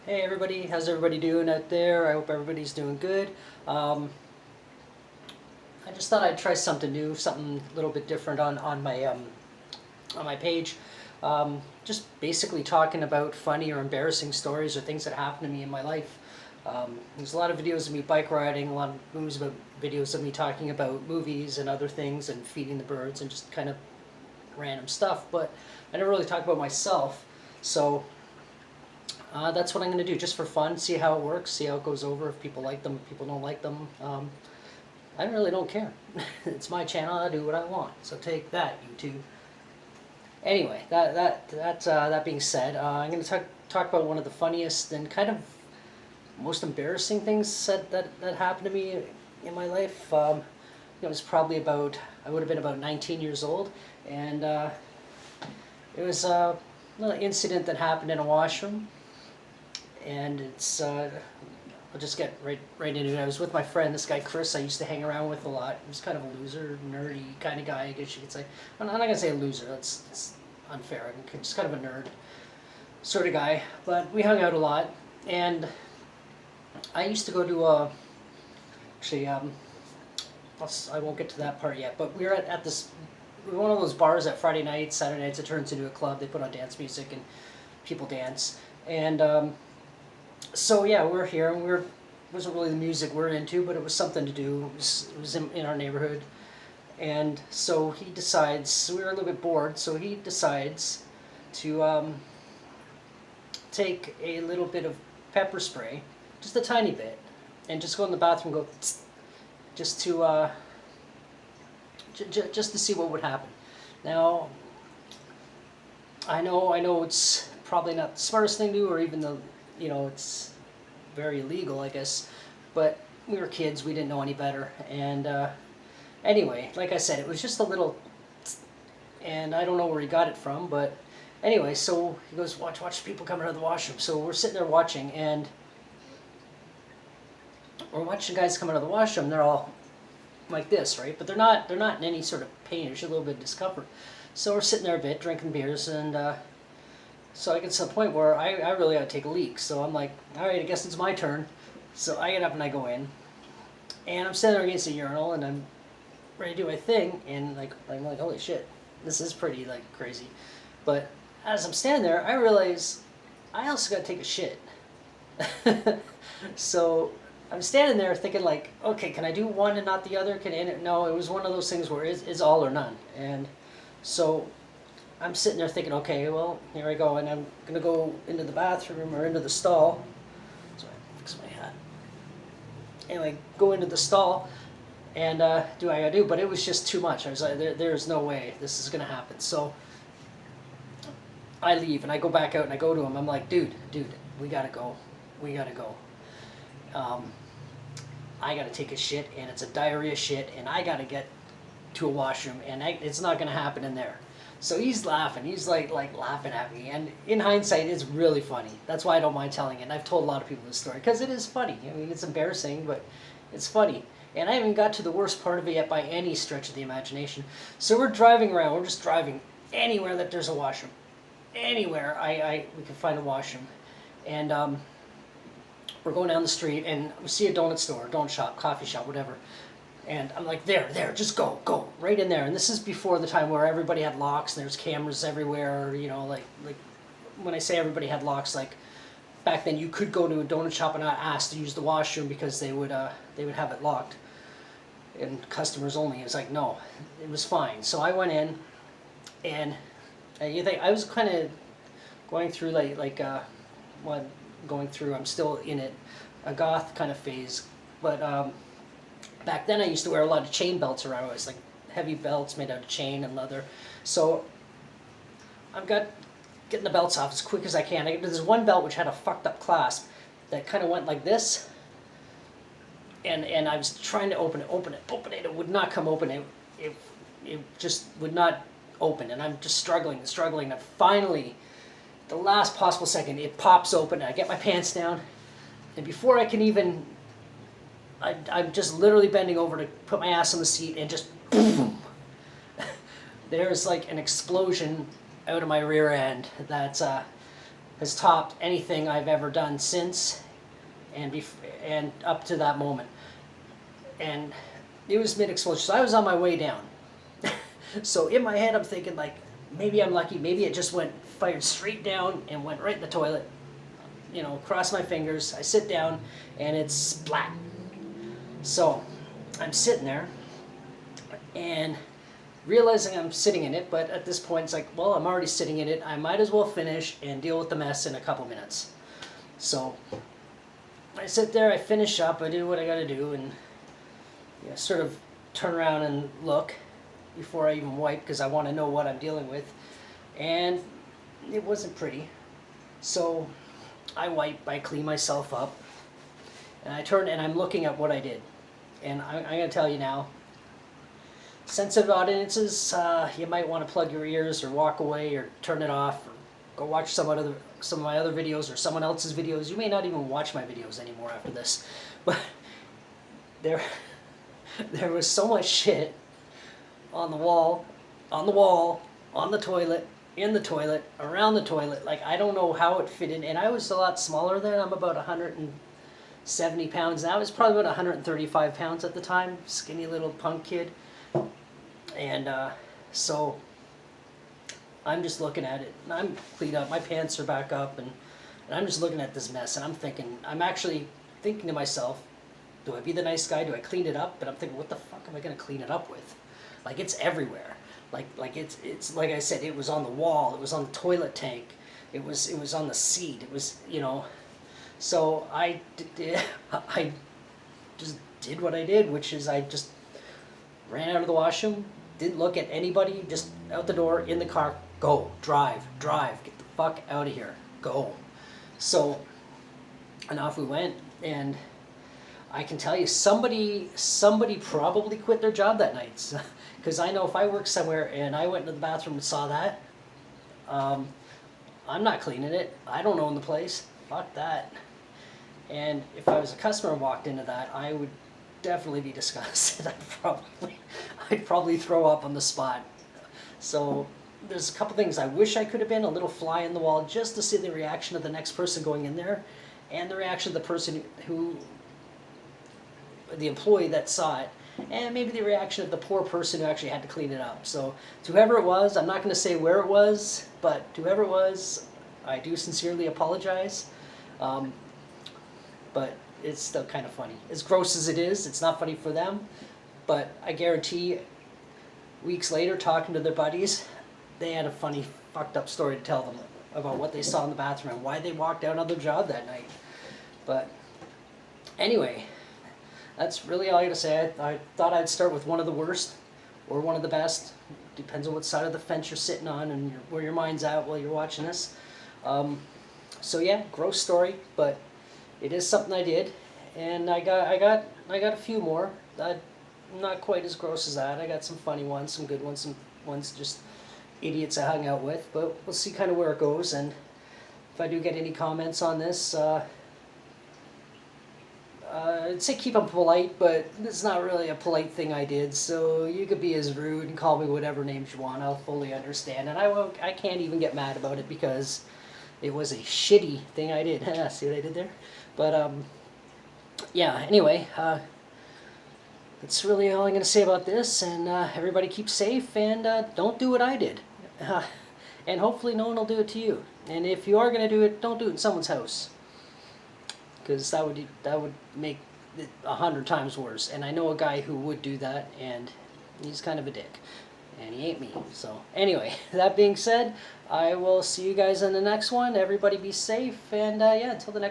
Hey everybody, how's everybody doing out there? I hope everybody's doing good. I just thought I'd try something new, something a little bit different on my page. Just basically talking about funny or embarrassing stories or things that happened to me in my life. There's a lot of videos of me bike riding, a lot of videos of me talking about movies and other things and feeding the birds and just kind of random stuff. But I never really talk about myself, so that's what I'm going to do, just for fun, see how it works, see how it goes over, if people like them, if people don't like them. I really don't care. It's my channel, I do what I want, so take that, YouTube. Anyway, that being said, I'm going to talk about one of the funniest and kind of most embarrassing things that happened to me in my life. It was probably I would have been about 19 years old, and it was a little incident that happened in a washroom. And I'll just get right into it. I was with my friend, this guy Chris, I used to hang around with a lot. He was kind of a loser, nerdy kind of guy, I guess you could say. I'm not going to say a loser, that's unfair. I'm just kind of a nerd sort of guy. But we hung out a lot, and I used to go to, actually, I won't get to that part yet, but we were at this, one of those bars at Friday nights, Saturday nights, it turns into a club. They put on dance music and people dance. And so yeah, we're here, and wasn't really the music we're into, but it was something to do. It was in our neighborhood, and so he decides, we were a little bit bored, so he decides to take a little bit of pepper spray, just a tiny bit, and just go in the bathroom, go tss, just to just to see what would happen. Now, I know it's probably not the smartest thing to do, or even it's very illegal, I guess, but we were kids, we didn't know any better, and anyway, like I said, it was just a little, and I don't know where he got it from, but anyway, so he goes, watch people coming out of the washroom. So we're sitting there watching, and we're watching guys come out of the washroom. They're all like this, right? But they're not in any sort of pain. There's a little bit of discomfort. So we're sitting there a bit, drinking beers, and so I get to the point where I really got to take a leak. So I'm like, all right, I guess it's my turn. So I get up and I go in, and I'm standing there against the urinal, and I'm ready to do my thing, and I'm like, holy shit, this is pretty crazy. But as I'm standing there, I realize I also got to take a shit. So I'm standing there thinking okay, can I do one and not the other? No, it was one of those things where it's all or none. And so I'm sitting there thinking, okay, well, here I go, and I'm going to go into the bathroom or into the stall. So I fix my hat. Anyway, go into the stall and do what I got to do, but it was just too much. I was like, there's no way this is going to happen. So I leave, and I go back out, and I go to him. I'm like, dude, we got to go. We got to go. I got to take a shit, and it's a diarrhea shit, and I got to get to a washroom, and it's not going to happen in there. So he's laughing. He's like laughing at me, and in hindsight, it's really funny. That's why I don't mind telling it. And I've told a lot of people this story because it is funny. I mean, it's embarrassing, but it's funny. And I haven't got to the worst part of it yet by any stretch of the imagination. So we're driving around. We're just driving anywhere that there's a washroom. Anywhere we can find a washroom, and we're going down the street, and we see a donut store, donut shop, coffee shop, whatever. And I'm like, there, just go, right in there. And this is before the time where everybody had locks, and there's cameras everywhere, like when I say everybody had locks, back then you could go to a donut shop and not ask to use the washroom because they would have it locked. And customers only. It was like, no, it was fine. So I went in, and you think I was kind of going through I'm still in it, a goth kind of phase, but back then I used to wear a lot of chain belts around. It was like heavy belts made out of chain and leather. So I've got getting the belts off as quick as I can. There's one belt which had a fucked up clasp that kind of went like this, and I was trying to open it. It would not come open. It just would not open, and I'm just struggling, and finally, the last possible second, it pops open, and I get my pants down, and before I can even, I'm just literally bending over to put my ass on the seat, and just boom, there's like an explosion out of my rear end that's has topped anything I've ever done since and up to that moment. And it was mid-explosion, so I was on my way down. So in my head I'm thinking like, maybe I'm lucky, maybe it just fired straight down and went right in the toilet. You know, cross my fingers, I sit down and it's splat. So I'm sitting there and realizing I'm sitting in it, but at this point it's like, well, I'm already sitting in it, I might as well finish and deal with the mess in a couple minutes. So I sit there, I finish up, I do what I gotta do, and sort of turn around and look before I even wipe, because I want to know what I'm dealing with. And it wasn't pretty. So I wipe, I clean myself up, and I turn and I'm looking at what I did. And I'm going to tell you now, sensitive audiences, you might want to plug your ears or walk away or turn it off, or go watch some of my other videos or someone else's videos. You may not even watch my videos anymore after this. But there was so much shit on the wall, on the toilet, in the toilet, around the toilet. Like, I don't know how it fit in. And I was a lot smaller then. I'm about 170 pounds now. I was probably about 135 pounds at the time. Skinny little punk kid. And so I'm just looking at it. And I'm cleaned up. My pants are back up. And I'm just looking at this mess. And I'm actually thinking to myself, do I be the nice guy? Do I clean it up? But I'm thinking, what the fuck am I going to clean it up with? Like, it's everywhere. Like it's like I said, it was on the wall, it was on the toilet tank, it was on the seat, it was, you know. So I just did what I did, which is I just ran out of the washroom, didn't look at anybody, just out the door, in the car, go, drive, get the fuck out of here, go. So, and off we went, and I can tell you, somebody probably quit their job that night. Because I know if I worked somewhere and I went into the bathroom and saw that, I'm not cleaning it. I don't own the place. Fuck that. And if I was a customer and walked into that, I would definitely be disgusted. I'd probably throw up on the spot. So there's a couple things I wish I could have been, a little fly in the wall, just to see the reaction of the next person going in there, and the reaction of the person the employee that saw it, and maybe the reaction of the poor person who actually had to clean it up. So to whoever it was, I'm not going to say where it was, but to whoever it was, I do sincerely apologize. But it's still kind of funny. As gross as it is, it's not funny for them, but I guarantee weeks later, talking to their buddies, they had a funny, fucked up story to tell them about what they saw in the bathroom and why they walked out on their job that night. But anyway, that's really all I gotta say. I thought I'd start with one of the worst or one of the best. Depends on what side of the fence you're sitting on and where your mind's at while you're watching this. So yeah, gross story, but it is something I did, and I got a few more. Not quite as gross as that. I got some funny ones, some good ones, some ones just idiots I hung out with. But we'll see kind of where it goes, and if I do get any comments on this. I'd say keep them polite, but it's not really a polite thing I did, so you could be as rude and call me whatever names you want. I'll fully understand, and I can't even get mad about it because it was a shitty thing I did. See what I did there? But yeah, anyway, that's really all I'm going to say about this, and everybody keep safe, and don't do what I did. And hopefully no one will do it to you. And if you are going to do it, don't do it in someone's house, because that would make it 100 times worse. And I know a guy who would do that, and he's kind of a dick, and he ain't me. So anyway, that being said, I will see you guys in the next one. Everybody be safe, and yeah, until the next